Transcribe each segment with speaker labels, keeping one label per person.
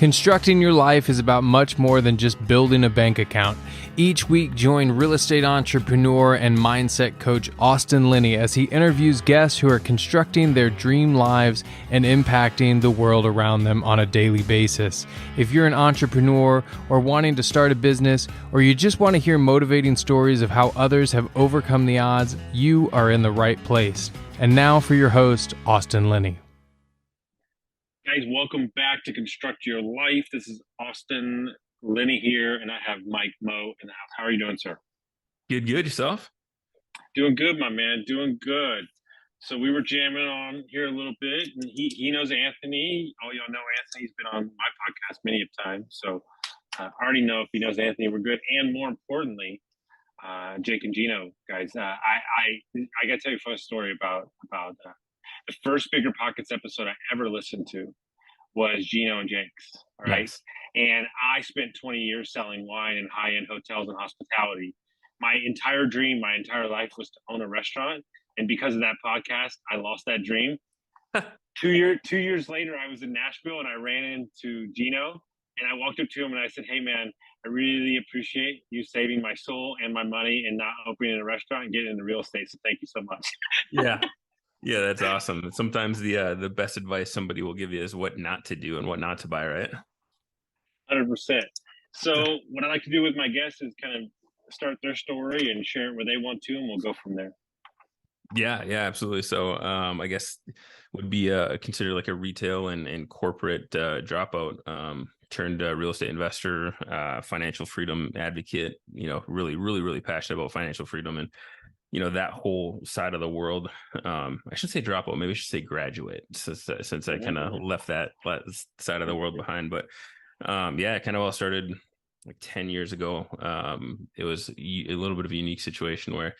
Speaker 1: Constructing your life is about much more than just building a bank account. Each week, join real estate entrepreneur and mindset coach Austin Linney as he interviews guests who are constructing their dream lives and impacting the world around them on a daily basis. If you're an entrepreneur or wanting to start a business, or you just want to hear motivating stories of how others have overcome the odds, you are in the right place. And now for your host, Austin Linney.
Speaker 2: Guys, welcome back to Construct Your Life. This is Austin Linney here, and I have Mike Moe in the house. How are you doing, sir?
Speaker 3: Good. Yourself?
Speaker 2: Doing good, my man. Doing good. So we were jamming on here a little bit, and he knows Anthony. All y'all know Anthony's been on my podcast many a time, so I already know if he knows Anthony, we're good. And more importantly, Jake and Gino, guys. I got to tell you a fun story about the first Bigger Pockets episode I ever listened to was Gino and Jake's, all right?
Speaker 3: Nice.
Speaker 2: And I spent 20 years selling wine in high-end hotels and hospitality. My entire dream, my entire life was to own a restaurant. And because of that podcast, I lost that dream. 2 years later, I was in Nashville and I ran into Gino and I walked up to him and I said, "Hey man, I really appreciate you saving my soul and my money and not opening a restaurant and getting into real estate. So thank you so much."
Speaker 3: Yeah, that's awesome. Sometimes the best advice somebody will give you is what not to do and what not to buy, right?
Speaker 2: 100%. So what I like to do with my guests is kind of start their story and share it where they want to, and we'll go from there.
Speaker 3: Yeah, absolutely. So I guess would be considered like a retail and corporate dropout, turned real estate investor, financial freedom advocate, really passionate about financial freedom and that whole side of the world. I should say dropout, maybe I should say graduate, since I kind of left that side of the world behind. But it kind of all started like 10 years ago. It was a little bit of a unique situation where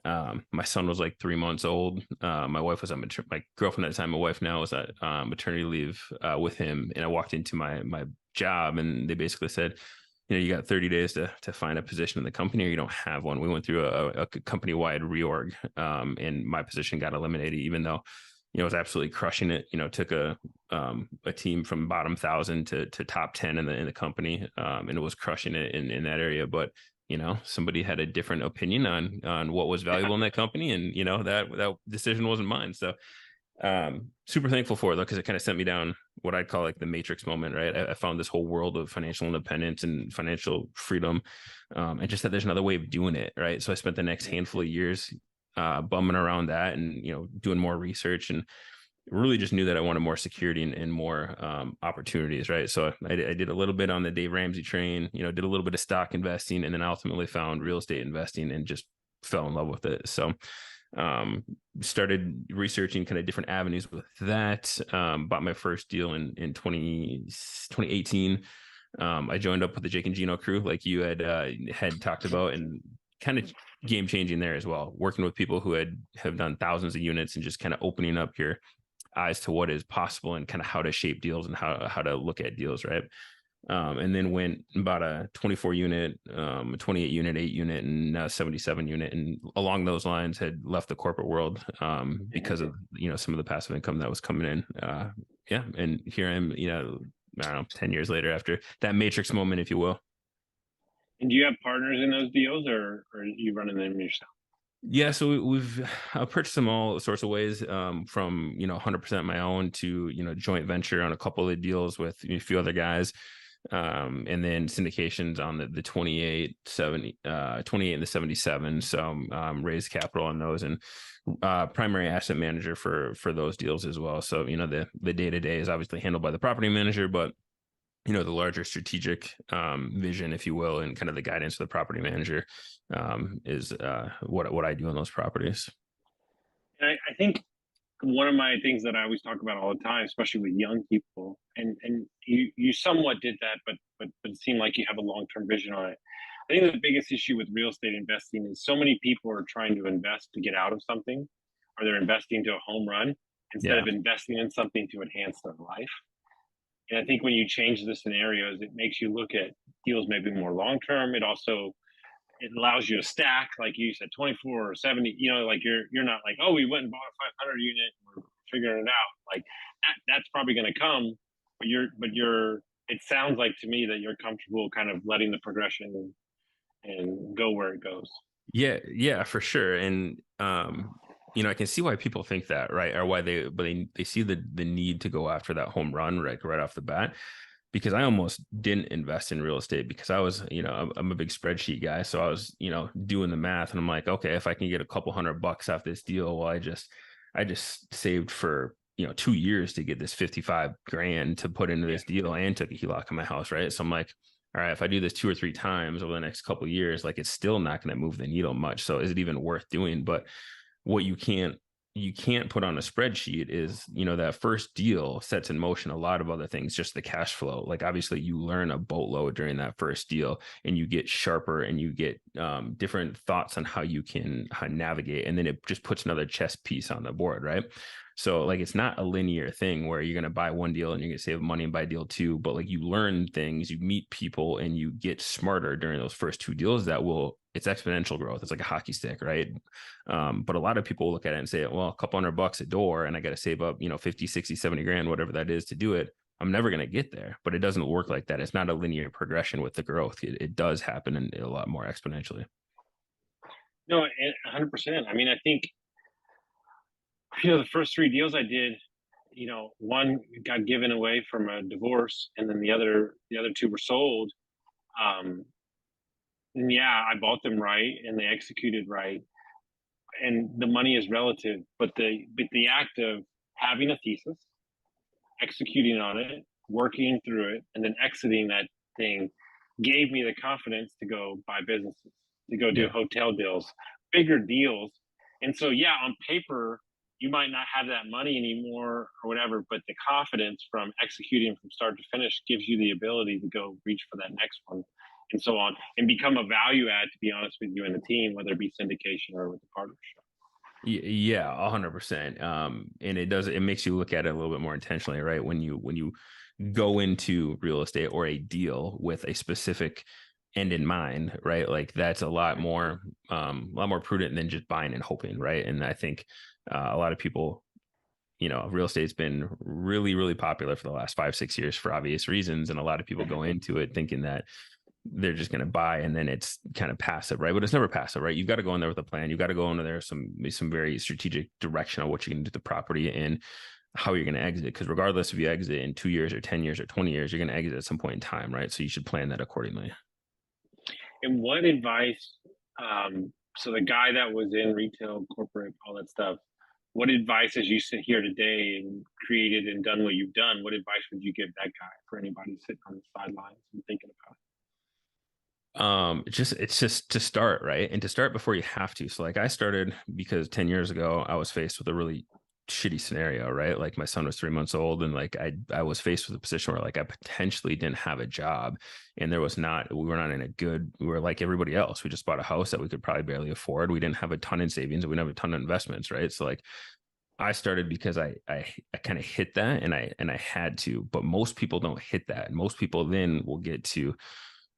Speaker 3: my son was like 3 months old. My wife was my girlfriend at the time, my wife now, was at maternity leave with him. And I walked into my job and they basically said, you got 30 days to find a position in the company or you don't have one. We went through a company-wide reorg, and my position got eliminated, even though, I was absolutely crushing it. Took a team from bottom 1,000 to top 10 in the company, and it was crushing it in that area. But, somebody had a different opinion on what was valuable in that company. And, that decision wasn't mine. So super thankful for it though, because it kind of sent me down what I'd call like the matrix moment, right? I found this whole world of financial independence and financial freedom, and just that there's another way of doing it, right? So I spent the next handful of years bumming around that and doing more research, and really just knew that I wanted more security and more opportunities, right? So I did a little bit on the Dave Ramsey train, did a little bit of stock investing, and then ultimately found real estate investing and just fell in love with it. So started researching kind of different avenues with that. Bought my first deal in 2018. I joined up with the Jake and Gino crew, like you had talked about, and kind of game changing there as well. Working with people who have done thousands of units and just kind of opening up your eyes to what is possible and kind of how to shape deals and how to look at deals, right? And then went and bought a 24 unit, a 28 unit, 8 unit, and now 77 unit. And along those lines had left the corporate world because of, some of the passive income that was coming in. And here I am, I don't know, 10 years later after that matrix moment, if you will.
Speaker 2: And do you have partners in those deals or are you running them yourself?
Speaker 3: Yeah, so we've purchased them all sorts of ways, from 100% my own to joint venture on a couple of the deals with a few other guys, and then syndications on the 28 and the 77. So raised capital on those, and primary asset manager for those deals as well. So the day-to-day is obviously handled by the property manager, but the larger strategic vision, if you will, and kind of the guidance of the property manager is what I do on those properties.
Speaker 2: And I think one of my things that I always talk about all the time, especially with young people, and you somewhat did that, but it seemed like you have a long-term vision on it. I think the biggest issue with real estate investing is so many people are trying to invest to get out of something, or they're investing to a home run instead of investing in something to enhance their life. And I think when you change the scenarios, it makes you look at deals maybe more long-term. It allows you to stack, like you said, 24 or 70, like you're not like, oh, we went and bought a 500 unit and we're figuring it out. Like that's probably going to come, but you're it sounds like to me that you're comfortable kind of letting the progression and go where it goes.
Speaker 3: Yeah, for sure. And I can see why people think that, right? Or why they see the need to go after that home run right off the bat. Because I almost didn't invest in real estate because I was, I'm a big spreadsheet guy. So I was, doing the math, and I'm like, okay, if I can get a couple $100 off this deal, well, I just saved for, 2 years to get this 55 grand to put into this deal, and took a HELOC on my house. Right. So I'm like, all right, if I do this 2 or 3 times over the next couple of years, like, it's still not going to move the needle much. So is it even worth doing? But what you can't put on a spreadsheet is, that first deal sets in motion a lot of other things, just the cash flow. Like, obviously you learn a boatload during that first deal, and you get sharper, and you get different thoughts on how you can navigate. And then it just puts another chess piece on the board, right? So, like, it's not a linear thing where you're going to buy one deal and you're going to save money and buy deal 2, but like, you learn things, you meet people, and you get smarter during those first 2 deals. It's exponential growth. It's like a hockey stick, right? But a lot of people look at it and say, well, a couple $100 a door, and I got to save up, 50, 60, 70 grand, whatever that is, to do it. I'm never going to get there. But it doesn't work like that. It's not a linear progression with the growth. It does happen, and a lot more exponentially.
Speaker 2: No, 100%. I mean, I think, the first 3 deals I did, one got given away from a divorce, and then the other 2 were sold. And yeah, I bought them right, and they executed right. And the money is relative, but the act of having a thesis, executing on it, working through it, and then exiting that thing gave me the confidence to go buy businesses, to go do hotel deals, bigger deals. And so, yeah, on paper, you might not have that money anymore or whatever, but the confidence from executing from start to finish gives you the ability to go reach for that next one, and so on, and become a value add, to be honest with you, and the team, whether it be syndication or with the partnership.
Speaker 3: Yeah, 100%. And it makes you look at it a little bit more intentionally, right? When you go into real estate or a deal with a specific end in mind, right? Like, that's a lot more prudent than just buying and hoping, right? And I think a lot of people, real estate's been really, really popular for the last 5-6 years for obvious reasons. And a lot of people go into it thinking that they're just going to buy, and then it's kind of passive, right? But it's never passive, right? You've got to go in there with a plan. You've got to go into there some very strategic direction on what you're going to do with the property and how you're going to exit. Because regardless if you exit in 2 years or 10 years or 20 years, you're going to exit at some point in time, right? So you should plan that accordingly.
Speaker 2: And what advice, so the guy that was in retail, corporate, all that stuff, what advice, as you sit here today and created and done what you've done, what advice would you give that guy for anybody sitting on the sidelines and thinking about it?
Speaker 3: It's just to start, right? And to start before you have to. So, like, I started because 10 years ago, I was faced with a really shitty scenario, right? Like, my son was 3 months old, and like, I was faced with a position where, like, I potentially didn't have a job, and we were not we were like everybody else. We just bought a house that we could probably barely afford. We didn't have a ton in savings, and we didn't have a ton of investments, right? So, like, I started because I kind of hit that, and I had to. But most people don't hit that. Most people then will get to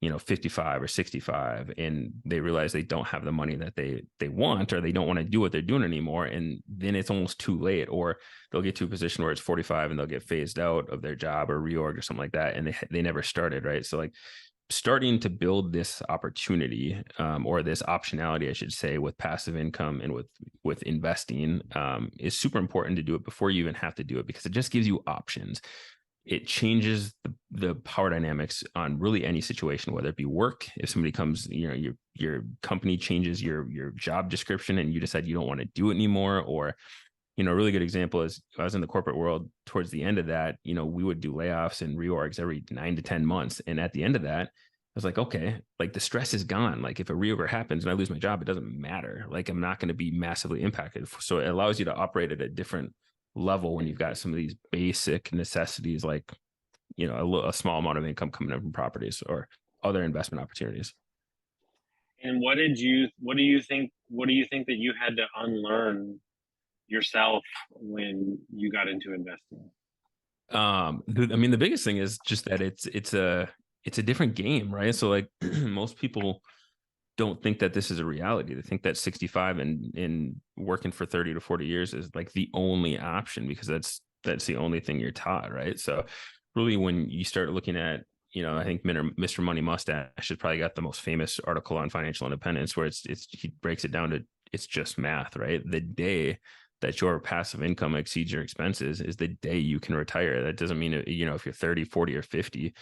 Speaker 3: 55 or 65, and they realize they don't have the money that they want, or they don't want to do what they're doing anymore. And then it's almost too late, or they'll get to a position where it's 45 and they'll get phased out of their job or reorg or something like that. And they never started. Right. So, like, starting to build this opportunity, or this optionality, I should say, with passive income and with investing, is super important to do it before you even have to do it, because it just gives you options. It changes the power dynamics on really any situation, whether it be work. If somebody comes, your company changes your job description and you decide you don't want to do it anymore. Or, a really good example is, I was in the corporate world towards the end of that, we would do layoffs and reorgs every 9 to 10 months. And at the end of that, I was like, okay, like, the stress is gone. Like, if a reorg happens and I lose my job, it doesn't matter. Like, I'm not going to be massively impacted. So it allows you to operate at a different level when you've got some of these basic necessities, like, a small amount of income coming in from properties or other investment opportunities.
Speaker 2: And what do you think that you had to unlearn yourself when you got into investing?
Speaker 3: The biggest thing is just that it's a different game, right? So, like, most people don't think that this is a reality. They think that 65 and working for 30 to 40 years is like the only option, because that's the only thing you're taught, right? So really when you start looking at, I think Mr. Money Mustache has probably got the most famous article on financial independence where he breaks it down to, it's just math, right? The day that your passive income exceeds your expenses is the day you can retire. That doesn't mean, if you're 30, 40, or 50, it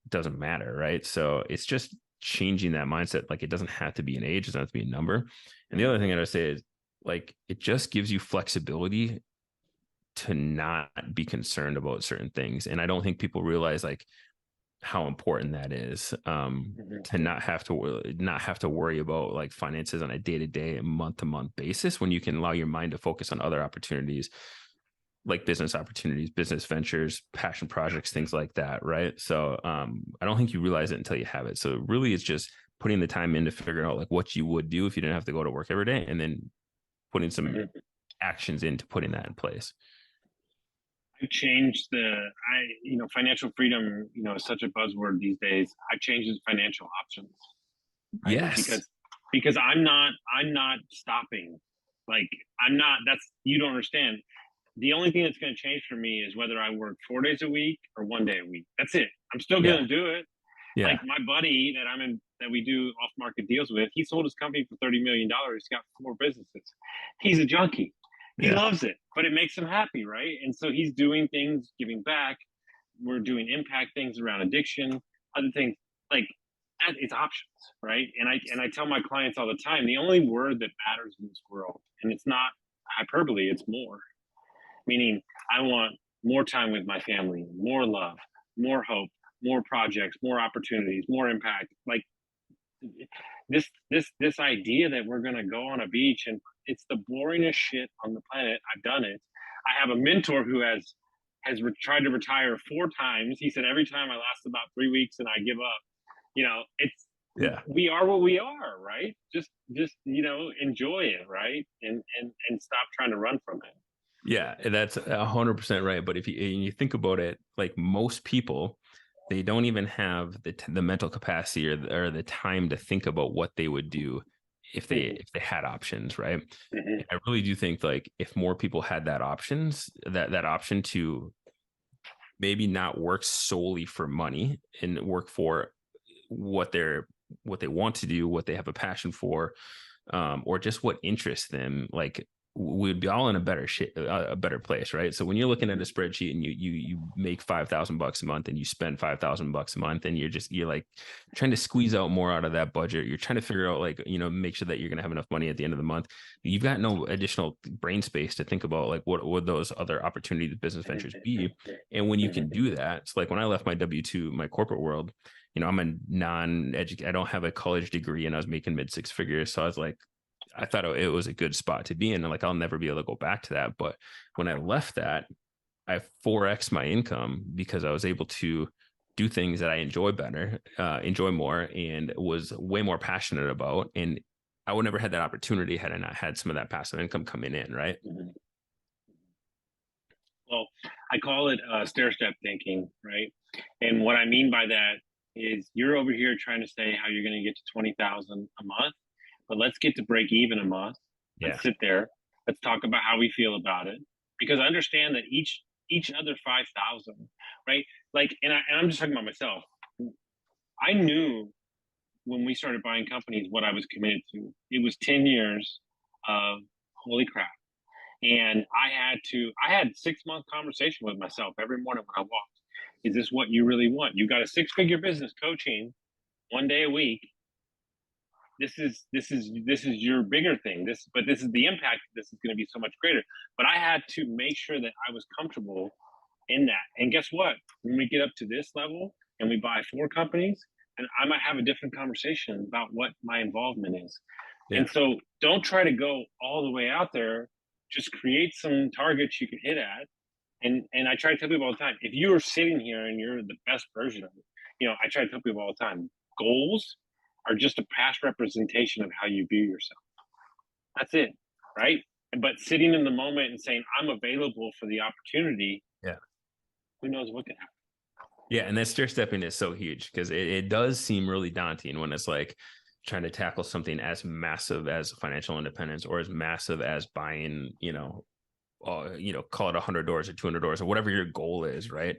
Speaker 3: doesn't matter, right? So it's just changing that mindset. Like, it doesn't have to be an age, it doesn't have to be a number. And the other thing I would say is, like, it just gives you flexibility to not be concerned about certain things. And I don't think people realize, like, how important that is, to not have to worry about like finances on a day-to-day and month-to-month basis, when you can allow your mind to focus on other opportunities, like business opportunities, business ventures, passion projects, things like that, right? So I don't think you realize it until you have it. So really, it's just putting the time in to figure out like what you would do if you didn't have to go to work every day, and then putting some actions into putting that in place.
Speaker 2: I've changed financial freedom, is such a buzzword these days. I've changed it to financial options. Right?
Speaker 3: Yes.
Speaker 2: Because I'm not stopping. Like, you don't understand. The only thing that's going to change for me is whether I work 4 days a week or 1 day a week. That's it. I'm still going to do it.
Speaker 3: Yeah.
Speaker 2: Like my buddy that we do off market deals with, he sold his company for $30 million. He's got 4 businesses. He's a junkie. He loves it, but it makes him happy, right? And so he's doing things, giving back. We're doing impact things around addiction, other things like that. It's options, right? And I tell my clients all the time, the only word that matters in this world, and it's not hyperbole, it's more. Meaning, I want more time with my family, more love, more hope, more projects, more opportunities, more impact. Like this idea that we're going to go on a beach and it's the boringest shit on the planet. I've done it. I have a mentor who has tried to retire 4 times. He said, every time I last about 3 weeks and I give up. We are what we are, right? Just enjoy it, right? And stop trying to run from it.
Speaker 3: Yeah, that's 100% right. But if you think about it, like most people, they don't even have the mental capacity or the time to think about what they would do if they had options, right? Mm-hmm. I really do think, like, if more people had that option to maybe not work solely for money and work for what they want to do, what they have a passion for, or just what interests them, like, we'd be all in a better place, right? So when you're looking at a spreadsheet and you make $5,000 a month and you spend $5,000 a month, and you're like trying to squeeze out more out of that budget, you're trying to figure out, like, make sure that you're going to have enough money at the end of the month. You've got no additional brain space to think about, like, what would those other opportunities, business ventures be? And when you can do that, it's like when I left my W-2, my corporate world, I'm I don't have a college degree, and I was making mid-6 figures. So I was like, I thought it was a good spot to be in. And like, I'll never be able to go back to that. But when I left that, I 4x my income because I was able to do things that I enjoy more, and was way more passionate about. And I would never had that opportunity had I not had some of that passive income coming in, right?
Speaker 2: Well, I call it stair-step thinking, right? And what I mean by that is, you're over here trying to say how you're going to get to 20,000 a month. But let's get to break even a month. Let's sit there. Let's talk about how we feel about it. Because I understand that each other 5,000, right? Like, and I'm just talking about myself. I knew when we started buying companies what I was committed to. It was 10 years of holy crap. And I had 6-month conversation with myself every morning when I walked. Is this what you really want? You got a 6-figure business coaching 1 day a week. This is your bigger thing. But this is the impact. This is going to be so much greater. But I had to make sure that I was comfortable in that. And guess what? When we get up to this level and we buy 4 companies, and I might have a different conversation about what my involvement is. Yeah. And so don't try to go all the way out there. Just create some targets you can hit at. And I try to tell people all the time, if you are sitting here and you're the best version of it, I try to tell people all the time, goals are just a past representation of how you view yourself. That's it, right? But sitting in the moment and saying, I'm available for the opportunity, who knows what can happen.
Speaker 3: Yeah, and that stair-stepping is so huge, because it does seem really daunting when it's like trying to tackle something as massive as financial independence, or as massive as buying, call it $100 or $200 or whatever your goal is, right?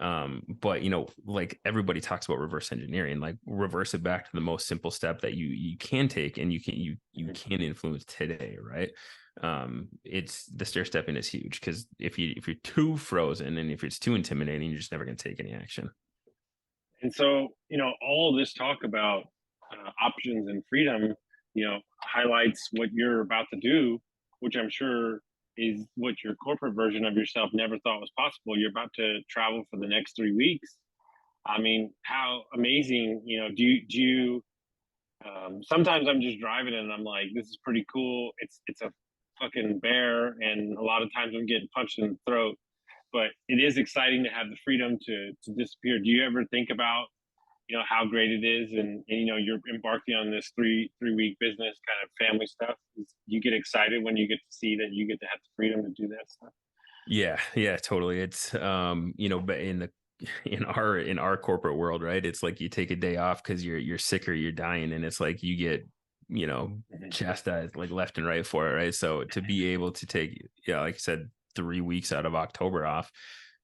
Speaker 3: But like everybody talks about reverse engineering, like reverse it back to the most simple step that you can take and you can influence today, right? It's the stair stepping is huge, because if you're too frozen and if it's too intimidating, you're just never going to take any action.
Speaker 2: And so, all this talk about options and freedom, highlights what you're about to do, which I'm sure is what your corporate version of yourself never thought was possible. You're about to travel for the next 3 weeks. I mean, how amazing, do you, sometimes I'm just driving and I'm like, this is pretty cool. It's a fucking bear. And a lot of times I'm getting punched in the throat, but it is exciting to have the freedom to disappear. Do you ever think about, how great it is, and you're embarking on this three week business kind of family stuff? You get excited when you get to see that you get to have the freedom to do that stuff?
Speaker 3: Yeah, totally. It's but in our corporate world, right, it's like you take a day off because you're sick or you're dying, and it's like you get chastised like left and right for it, right? So to be able to take, like I said, 3 weeks out of October off,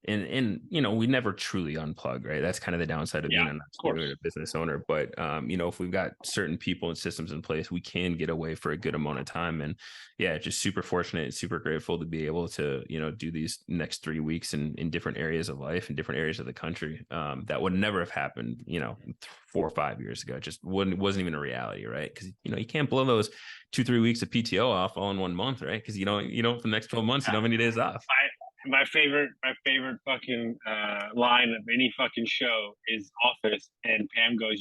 Speaker 3: and we never truly unplug, right? That's kind of the downside of being an entrepreneur, a business owner. But if we've got certain people and systems in place, we can get away for a good amount of time. And yeah, just super fortunate and super grateful to be able to do these next 3 weeks in different areas of life and different areas of the country. That would never have happened 4 or 5 years ago. It just wasn't even a reality, right? Because you can't blow those 2-3 weeks of PTO off all in 1 month, right? Because you don't for the next 12 months you don't have any days off.
Speaker 2: My favorite fucking line of any fucking show is Office, and Pam goes,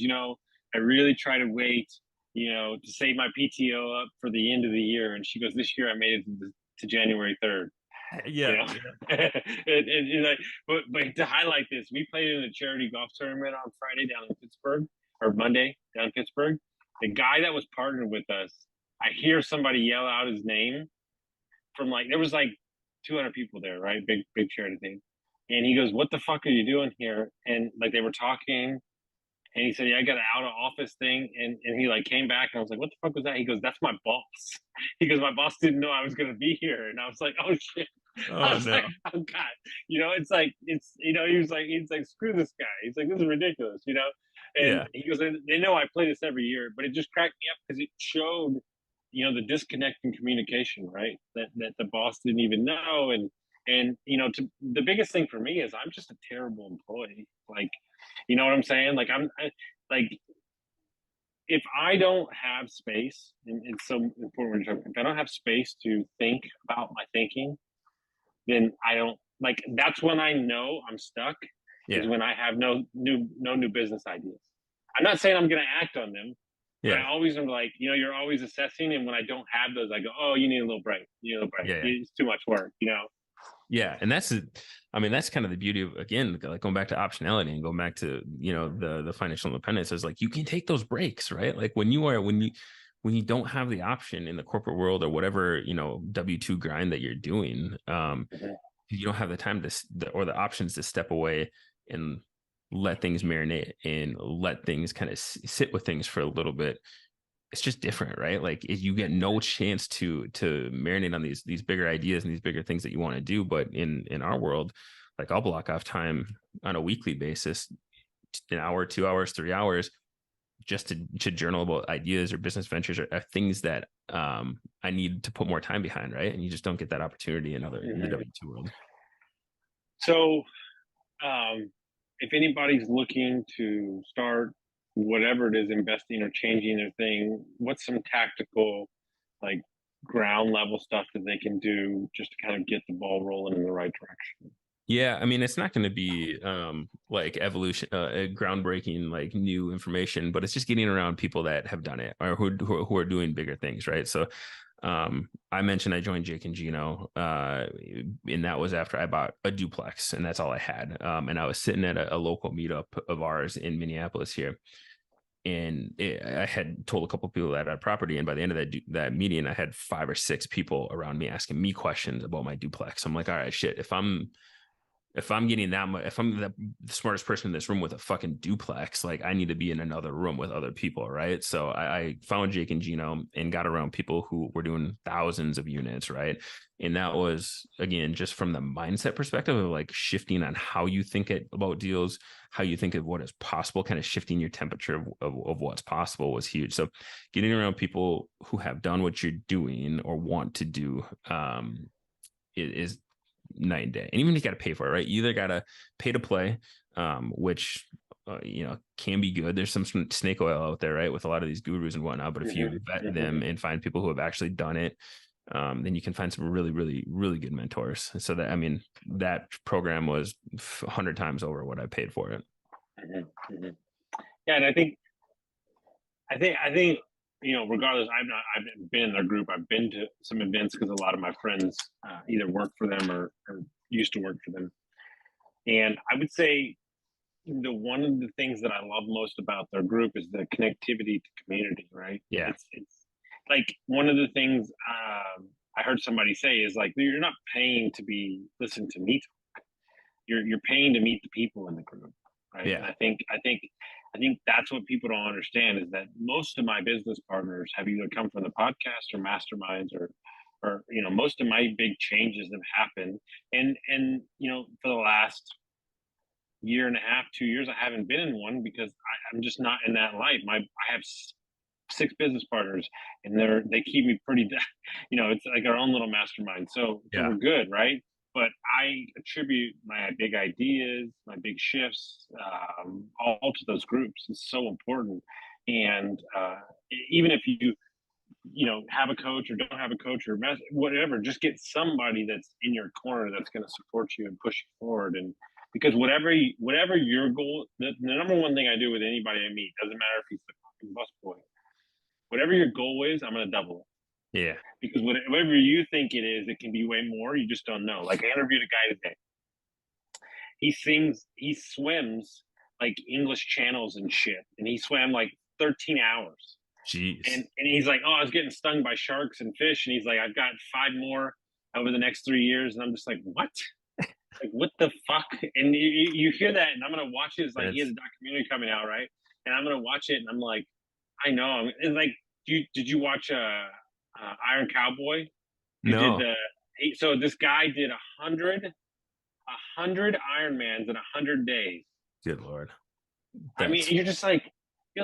Speaker 2: I really try to wait, to save my PTO up for the end of the year, and she goes, this year I made it to January 3rd.
Speaker 3: Yeah.
Speaker 2: and like, but to highlight this, we played in a charity golf tournament on Friday down in Pittsburgh, or Monday down in Pittsburgh. The guy that was partnered with us, I hear somebody yell out his name from there was 200 people there, right? Big charity thing. And he goes, what the fuck are you doing here? And they were talking, and he said, yeah, I got an out of office thing. And he came back, and I was like, what the fuck was that? He goes, that's my boss. He goes, my boss didn't know I was going to be here. And I was like, oh shit. I was like, oh God, he was like, screw this guy. He's like, this is ridiculous, And he goes, they know I play this every year, but it just cracked me up because it showed the disconnect in communication, right? That the boss didn't even know. And the biggest thing for me is I'm just a terrible employee. You know what I'm saying? If I don't have space, and it's so important, if I don't have space to think about my thinking, then I don't, that's when I know I'm stuck, is when I have no new business ideas. I'm not saying I'm going to act on them. Yeah. I always am you're always assessing. And when I don't have those, I go, oh, you need a little break. Yeah. It's too much work,
Speaker 3: Yeah. And that's kind of the beauty of, again, going back to optionality and going back to, the financial independence is you can take those breaks, right? When you don't have the option in the corporate world or whatever, W-2 grind that you're doing, you don't have the time or the options to step away and let things marinate and let things kind of sit with things for a little bit. It's just different, right? You get no chance to marinate on these bigger ideas and these bigger things that you want to do. But in our world, I'll block off time on a weekly basis, an hour, 2 hours, 3 hours, just to journal about ideas or business ventures or things that I need to put more time behind, right? And you just don't get that opportunity in the W-2 world.
Speaker 2: So, if anybody's looking to start whatever it is, investing or changing their thing, what's some tactical, ground level stuff that they can do just to kind of get the ball rolling in the right direction?
Speaker 3: Yeah, it's not going to be evolution, groundbreaking, new information, but it's just getting around people that have done it or who are doing bigger things, right? So I mentioned I joined Jake and Gino, and that was after I bought a duplex, and that's all I had. And I was sitting at a local meetup of ours in Minneapolis here, and I had told a couple of people that I had property, and by the end of that meeting, I had 5 or 6 people around me asking me questions about my duplex. I'm like, all right, shit, if I'm If I'm getting that much, if I'm the smartest person in this room with a fucking duplex, like I need to be in another room with other people, right? So I found Jake and Gino and got around people who were doing thousands of units, right? And that was, again, just from the mindset perspective of like shifting on how you think about deals, how you think of what is possible, kind of shifting your temperature of what's possible was huge. So getting around people who have done what you're doing or want to do is night and day. And even if you got to pay for it, right? You either got to pay to play, which can be good. There's some snake oil out there, right, with a lot of these gurus and whatnot. But if you vet them and find people who have actually done it, then you can find some really, really, really good mentors. So that, I mean, that program was 100 times over what I paid for it.
Speaker 2: Yeah, and I think regardless, I've been in their group. I've been to some events because a lot of my friends either work for them or used to work for them. And I would say one of the things that I love most about their group is the connectivity to community, right?
Speaker 3: Yeah.
Speaker 2: It's like one of the things I heard somebody say is like, you're not paying to listen to me talk. You're paying to meet the people in the group, right?
Speaker 3: Yeah.
Speaker 2: And I think that's what people don't understand, is that most of my business partners have either come from the podcast or masterminds or most of my big changes have happened. And for the last year and a half, 2 years, I haven't been in one because I'm just not in that life. I have 6 business partners and they keep me pretty, it's like our own little mastermind. So we're good, right? But I attribute my big ideas, my big shifts, all to those groups. It's so important. And even if you have a coach or don't have a coach or whatever, just get somebody that's in your corner that's going to support you and push you forward. And because whatever your goal, the number one thing I do with anybody I meet, doesn't matter if he's the fucking busboy, whatever your goal is, I'm going to double it.
Speaker 3: Yeah.
Speaker 2: Because whatever you think it is, it can be way more. You just don't know. Like, I interviewed a guy today. He swims like English channels and shit. And he swam like 13 hours.
Speaker 3: Jeez.
Speaker 2: And he's like, oh, I was getting stung by sharks and fish. And he's like, I've got 5 more over the next 3 years. And I'm just like, what? Like, what the fuck? And you hear that, and I'm going to watch it. It's like, he has a documentary coming out, right? And I'm going to watch it, and I'm like, I know. It's like, did you watch Iron Cowboy?
Speaker 3: No.
Speaker 2: So this guy did 100 Ironmans in 100 days.
Speaker 3: Good Lord.
Speaker 2: I mean, you're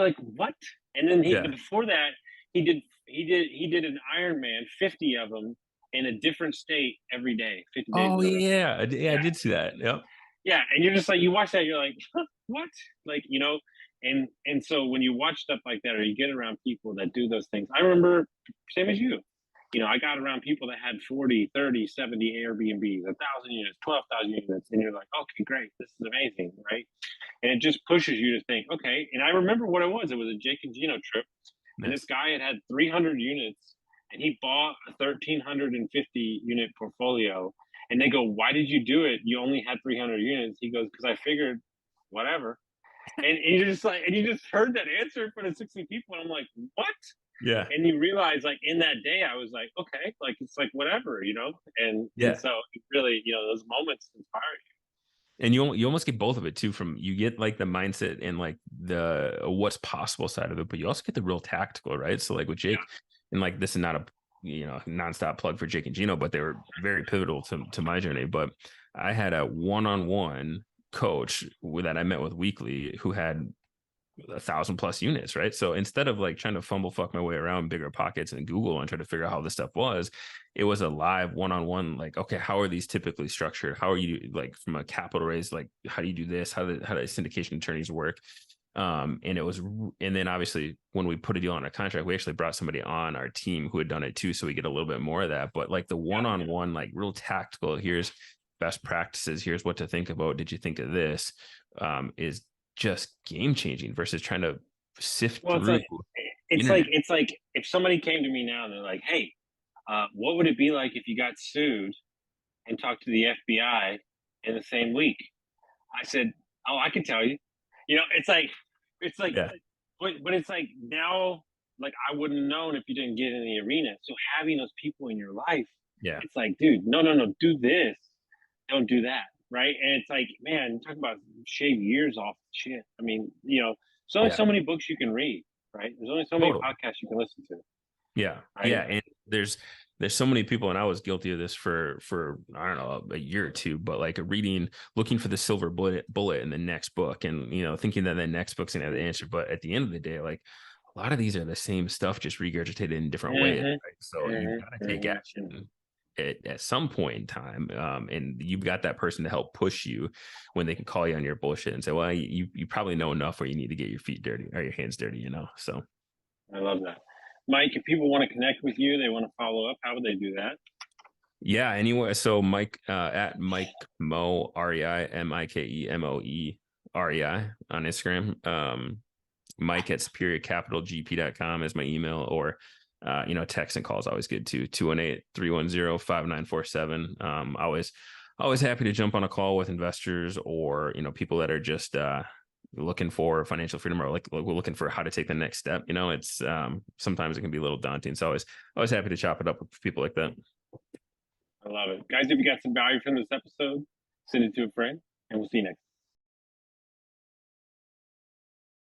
Speaker 2: like, what? And then before that, he did an Ironman, 50 of them in a different state every day, 50 days.
Speaker 3: Oh yeah. I did see that. Yep.
Speaker 2: Yeah, and you're just like, you watch that, you're like, huh, what? Like, and so when you watch stuff like that, or you get around people that do those things, I remember, same as you, I got around people that had 40, 30, 70 Airbnbs, 1,000 units, 12,000 units, and you're like, okay, great, this is amazing, right? And it just pushes you to think, okay. And I remember what it was. It was a Jake and Gino trip, and this guy had 300 units, and he bought a 1,350 unit portfolio. And they go, why did you do it? You only had 300 units. He goes, because I figured, whatever. And you're just like, and you just heard that answer in front of 60 people. And I'm like, what?
Speaker 3: Yeah.
Speaker 2: And you realize, like, in that day, I was like, okay, like, it's like, whatever, and so it really, those moments inspire you.
Speaker 3: And you almost get both of it too. You get like the mindset and like the what's possible side of it, but you also get the real tactical, right? So like with Jake, and like this is not a nonstop plug for Jake and Gino, but they were very pivotal to my journey. But I had a one-on-one coach that I met with weekly who had 1,000+ units, right? So instead of like trying to fuck my way around Bigger Pockets and Google and try to figure out how this stuff was, it was a live one-on-one, like, okay, how are these typically structured? How are you, like, from a capital raise, like, how do you do this? How do syndication attorneys work? And then obviously when we put a deal on a contract, we actually brought somebody on our team who had done it too. So we get a little bit more of that, but like the one-on-one, like real tactical, here's best practices, here's what to think about. Did you think of this? Is just game changing versus trying to sift through.
Speaker 2: It's like if somebody came to me now and they're like, hey, what would it be like if you got sued and talked to the FBI in the same week? I said, oh, I can tell you. It's like, but it's like now, like, I wouldn't have known if you didn't get in the arena. So having those people in your life, it's like, dude, no, do this, don't do that. right? And it's like, man, talk about shave years off shit. I mean, you know, there's only
Speaker 3: Yeah,
Speaker 2: so many books you can read, right? There's only so many
Speaker 3: totally.
Speaker 2: podcasts you can listen to,
Speaker 3: Yeah.
Speaker 2: right?
Speaker 3: Yeah. And there's so many people, and I was guilty of this for I don't know, a year or two, but like looking for the silver bullet in the next book, and thinking that the next book's gonna have the answer. But at the end of the day, like a lot of these are the same stuff, just regurgitated in different ways.
Speaker 2: Mm-hmm,
Speaker 3: Right? So you've got to take
Speaker 2: mm-hmm.
Speaker 3: action at some point in time, and you've got that person to help push you when they can call you on your bullshit and say, well, you probably know enough where you need to get your feet dirty or your hands dirty, so.
Speaker 2: I love that. Mike, if people want to connect with you, they want to follow up, how would they do that?
Speaker 3: Yeah, anyway. So Mike at Mike Moe, REIMikemoe REI on Instagram. Mike at superiorcapitalgp.com is my email, or text and calls always good too. 218-310-5947. Always happy to jump on a call with investors, or people that are just looking for financial freedom, or like we're looking for how to take the next step. It's sometimes it can be a little daunting. So always happy to chop it up with people like that.
Speaker 2: I love it. Guys, if you got some value from this episode, send it to a friend, and we'll see you next time.